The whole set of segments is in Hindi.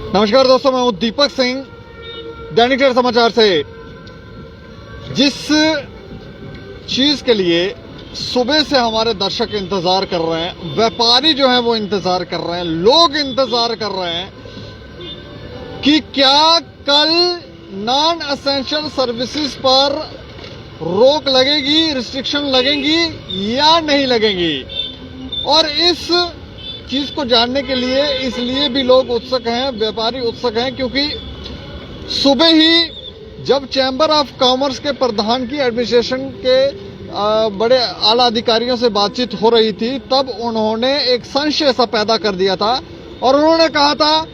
नमस्कार दोस्तों, मैं हूं दीपक सिंह, दैनिक सवेरा समाचार से। जिस चीज के लिए सुबह से हमारे दर्शक इंतजार कर रहे हैं, व्यापारी जो हैं वो इंतजार कर रहे हैं, लोग इंतजार कर रहे हैं कि क्या कल नॉन एसेंशियल सर्विसेज पर रोक लगेगी, रिस्ट्रिक्शन लगेंगी या नहीं लगेंगी। और इस चीज को जानने के लिए इसलिए भी लोग उत्सुक हैं, व्यापारी उत्सुक हैं, क्योंकि सुबह ही जब चैम्बर ऑफ कॉमर्स के प्रधान की एडमिनिस्ट्रेशन के बड़े आला अधिकारियों से बातचीत हो रही थी, तब उन्होंने एक संशय सा पैदा कर दिया था और उन्होंने कहा था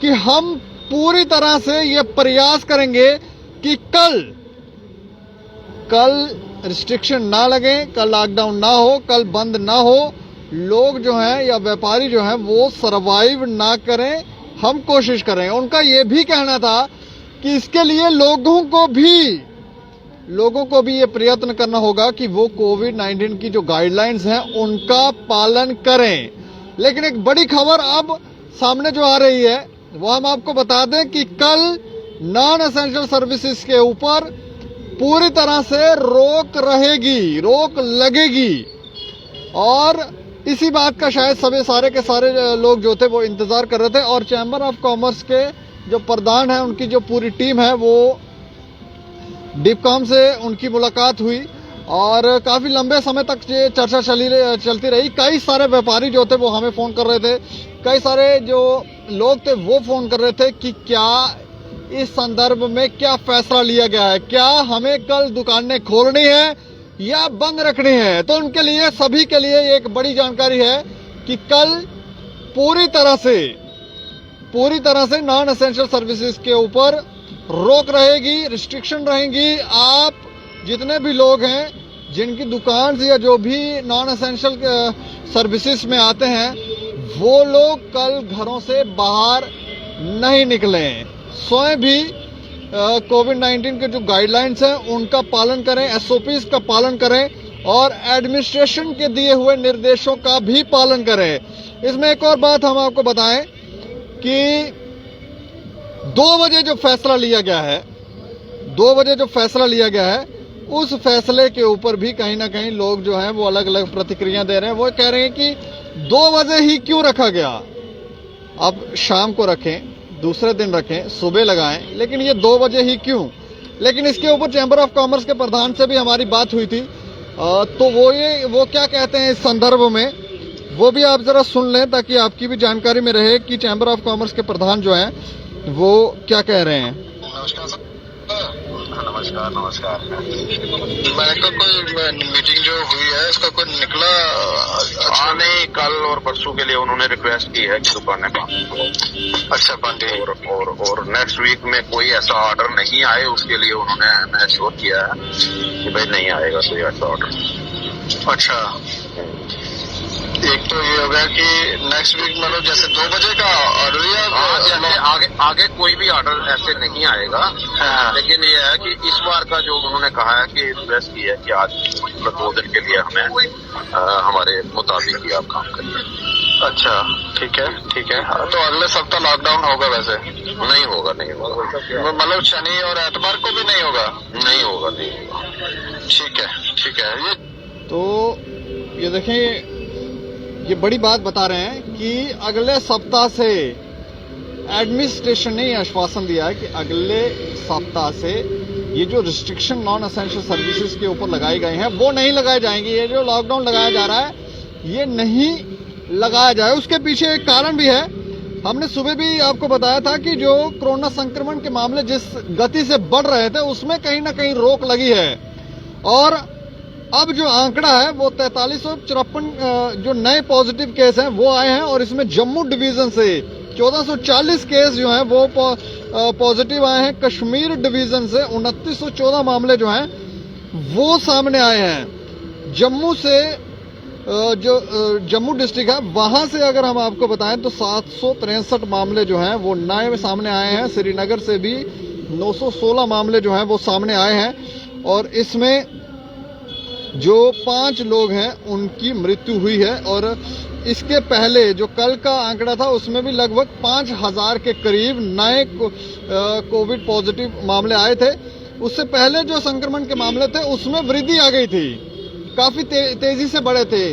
कि हम पूरी तरह से ये प्रयास करेंगे कि कल रिस्ट्रिक्शन ना लगे, कल लॉकडाउन ना हो, कल बंद ना हो, लोग जो हैं या व्यापारी जो हैं वो सरवाइव ना करें, हम कोशिश करें। उनका ये भी कहना था कि इसके लिए लोगों को भी ये प्रयत्न करना होगा कि वो कोविड-19 की जो गाइडलाइंस हैं उनका पालन करें। लेकिन एक बड़ी खबर अब सामने जो आ रही है वो हम आपको बता दें कि कल नॉन एसेंशियल सर्विसेज के ऊपर पूरी तरह से रोक रहेगी, रोक लगेगी। और इसी बात का शायद सारे के सारे लोग जो थे वो इंतजार कर रहे थे। और चैम्बर ऑफ कॉमर्स के जो प्रधान है, उनकी जो पूरी टीम है, वो डिपकॉम से उनकी मुलाकात हुई और काफी लंबे समय तक ये चर्चा चलती रही। कई सारे व्यापारी जो थे वो हमें फोन कर रहे थे, कई सारे जो लोग थे वो फोन कर रहे थे कि क्या इस संदर्भ में क्या फैसला लिया गया है, क्या हमें कल दुकानें खोलनी है या बंद रखनी है। तो उनके लिए, सभी के लिए एक बड़ी जानकारी है कि कल पूरी तरह से नॉन एसेंशियल सर्विसेज के ऊपर रोक रहेगी, रिस्ट्रिक्शन रहेंगी। आप जितने भी लोग हैं जिनकी दुकान या जो भी नॉन एसेंशियल सर्विसेज में आते हैं, वो लोग कल घरों से बाहर नहीं निकलें, स्वयं भी कोविड-19 के जो गाइडलाइंस हैं उनका पालन करें, एसओपीज का पालन करें और एडमिनिस्ट्रेशन के दिए हुए निर्देशों का भी पालन करें। इसमें एक और बात हम आपको बताएं कि 2 बजे जो फैसला लिया गया है, उस फैसले के ऊपर भी कहीं ना कहीं लोग जो हैं वो अलग अलग प्रतिक्रिया दे रहे हैं। वो कह रहे हैं कि 2 बजे ही क्यों रखा गया, अब शाम को रखें, दूसरे दिन रखें, सुबह लगाएं, लेकिन ये 2 बजे ही क्यों। लेकिन इसके ऊपर चैम्बर ऑफ कॉमर्स के प्रधान से भी हमारी बात हुई थी, तो वो क्या कहते हैं इस संदर्भ में, वो भी आप जरा सुन लें ताकि आपकी भी जानकारी में रहे कि चैम्बर ऑफ कॉमर्स के प्रधान जो हैं वो क्या कह रहे हैं। नमस्कार। मैं तो कोई मीटिंग जो हुई है इसका कोई निकला? अच्छा नहीं, कल और परसों के लिए उन्होंने रिक्वेस्ट की है कि दुकानें बंद। अच्छा बंद। और नेक्स्ट वीक में कोई ऐसा ऑर्डर नहीं आए, उसके लिए उन्होंने हमें श्योर किया है कि भाई नहीं आएगा कोई ऐसा ऑर्डर। अच्छा, एक तो ये हो गया कि नेक्स्ट वीक मतलब जैसे 2 बजे का ऑर्डर या आगे कोई भी ऑर्डर ऐसे नहीं आएगा। हाँ। लेकिन ये है कि इस बार का जो उन्होंने कहा है कि रिक्वेस्ट की है कि आज 2 दिन के लिए हमें हमारे मुताबिक ही आप काम करिए। अच्छा, ठीक है। तो अगले सप्ताह लॉकडाउन होगा? वैसे नहीं होगा। मतलब शनि और एतवार को भी नहीं होगा? नहीं होगा। ठीक है। ये तो ये देखें, ये बड़ी बात बता रहे हैं कि अगले सप्ताह से एडमिनिस्ट्रेशन ने आश्वासन दिया है कि अगले सप्ताह से ये जो रिस्ट्रिक्शन नॉन एसेंशियल सर्विसेज के ऊपर लगाए गए हैं वो नहीं लगाए जाएंगे। ये जो लॉकडाउन लगाया जा रहा है ये नहीं लगाया जाए। उसके पीछे एक कारण भी है। हमने सुबह भी आपको बताया था कि जो कोरोना संक्रमण के मामले जिस गति से बढ़ रहे थे उसमें कहीं ना कहीं रोक लगी है। और अब जो आंकड़ा है वो 4354 जो नए पॉजिटिव केस हैं वो आए हैं। और इसमें जम्मू डिवीजन से 1440 केस जो हैं वो पॉजिटिव आए हैं। कश्मीर डिवीजन से 2914 मामले जो हैं वो सामने आए हैं। जम्मू से जो जम्मू डिस्ट्रिक्ट है वहां से अगर हम आपको बताएं तो 763 मामले जो हैं वो नए सामने आए हैं। श्रीनगर से भी 916 मामले जो हैं वो सामने आए हैं। और इसमें जो 5 लोग हैं उनकी मृत्यु हुई है और इसके पहले जो कल का आंकड़ा था उसमें भी लगभग 5,000 के करीब नए कोविड पॉजिटिव मामले आए थे। उससे पहले जो संक्रमण के मामले थे उसमें वृद्धि आ गई थी, काफी तेजी से बढ़े थे।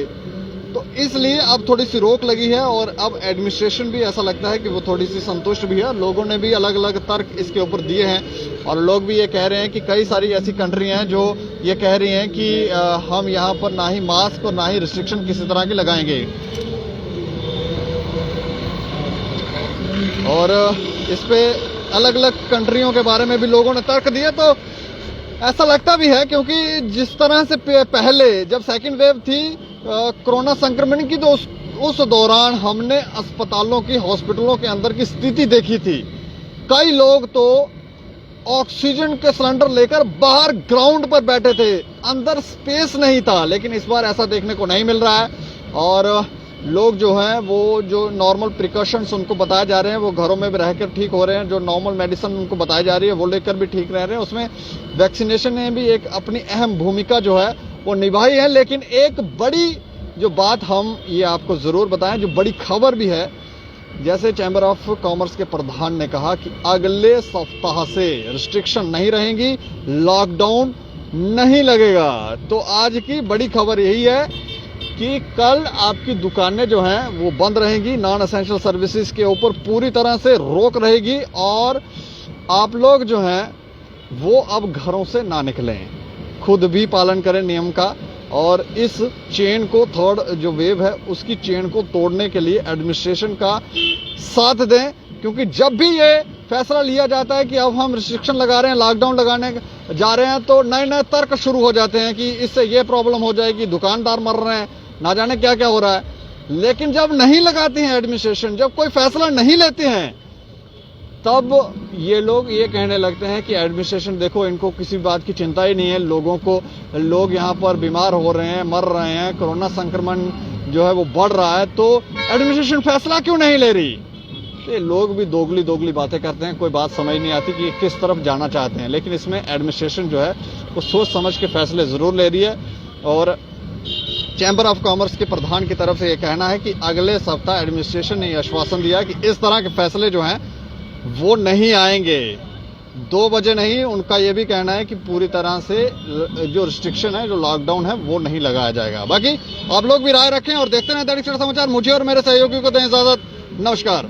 तो इसलिए अब थोड़ी सी रोक लगी है और अब एडमिनिस्ट्रेशन भी ऐसा लगता है कि वो थोड़ी सी संतुष्ट भी है। लोगों ने भी अलग अलग तर्क इसके ऊपर दिए हैं और लोग भी ये कह रहे हैं कि कई सारी ऐसी कंट्री हैं जो ये कह रही हैं कि हम यहाँ पर ना ही मास्क और ना ही रिस्ट्रिक्शन किसी तरह की लगाएंगे। और इस पे अलग अलग कंट्रियों के बारे में भी लोगों ने तर्क दिए। तो ऐसा लगता भी है क्योंकि जिस तरह से पहले जब सेकेंड वेव थी कोरोना संक्रमण की, तो उस दौरान हमने अस्पतालों की, हॉस्पिटलों के अंदर की स्थिति देखी थी। कई लोग तो ऑक्सीजन के सिलेंडर लेकर बाहर ग्राउंड पर बैठे थे, अंदर स्पेस नहीं था। लेकिन इस बार ऐसा देखने को नहीं मिल रहा है और लोग जो हैं वो जो नॉर्मल प्रिकॉशंस उनको बताए जा रहे हैं वो घरों में भी रहकर ठीक हो रहे हैं। जो नॉर्मल मेडिसिन उनको बताई जा रही है वो लेकर भी ठीक रह रहे हैं। उसमें वैक्सीनेशन ने भी एक अपनी अहम भूमिका जो है वो निभाई है। लेकिन एक बड़ी जो बात हम ये आपको जरूर बताएं, जो बड़ी खबर भी है, जैसे चैम्बर ऑफ कॉमर्स के प्रधान ने कहा कि अगले सप्ताह से रिस्ट्रिक्शन नहीं रहेंगी, लॉकडाउन नहीं लगेगा। तो आज की बड़ी खबर यही है कि कल आपकी दुकानें जो हैं वो बंद रहेंगी, नॉन एसेंशियल सर्विसेज के ऊपर पूरी तरह से रोक रहेगी और आप लोग जो हैं वो अब घरों से ना निकलें, खुद भी पालन करें नियम का। और इस चेन को, थर्ड जो वेव है उसकी चेन को तोड़ने के लिए एडमिनिस्ट्रेशन का साथ दें, क्योंकि जब भी ये फैसला लिया जाता है कि अब हम रिस्ट्रिक्शन लगा रहे हैं, लॉकडाउन लगाने जा रहे हैं, तो नए नए तर्क शुरू हो जाते हैं कि इससे ये प्रॉब्लम हो जाएगी, दुकानदार मर रहे हैं, ना जाने क्या क्या हो रहा है। लेकिन जब नहीं लगाती है एडमिनिस्ट्रेशन, जब कोई फैसला नहीं लेते हैं, तब ये लोग ये कहने लगते हैं कि एडमिनिस्ट्रेशन देखो, इनको किसी बात की चिंता ही नहीं है, लोग यहाँ पर बीमार हो रहे हैं, मर रहे हैं, कोरोना संक्रमण जो है वो बढ़ रहा है, तो एडमिनिस्ट्रेशन फैसला क्यों नहीं ले रही। ये लोग भी दोगली बातें करते हैं, कोई बात समझ नहीं आती कि किस तरफ जाना चाहते हैं। लेकिन इसमें एडमिनिस्ट्रेशन जो है वो सोच समझ के फैसले जरूर ले रही है। और चैम्बर ऑफ कॉमर्स के प्रधान की तरफ से ये कहना है कि अगले सप्ताह एडमिनिस्ट्रेशन ने आश्वासन दिया कि इस तरह के फैसले जो हैं वो नहीं आएंगे। 2 बजे नहीं, उनका ये भी कहना है कि पूरी तरह से जो रिस्ट्रिक्शन है, जो लॉकडाउन है, वो नहीं लगाया जाएगा। बाकी आप लोग भी राय रखें और देखते रहें दैनिक सवेरा समाचार। मुझे और मेरे सहयोगी को दें इजाजत। नमस्कार।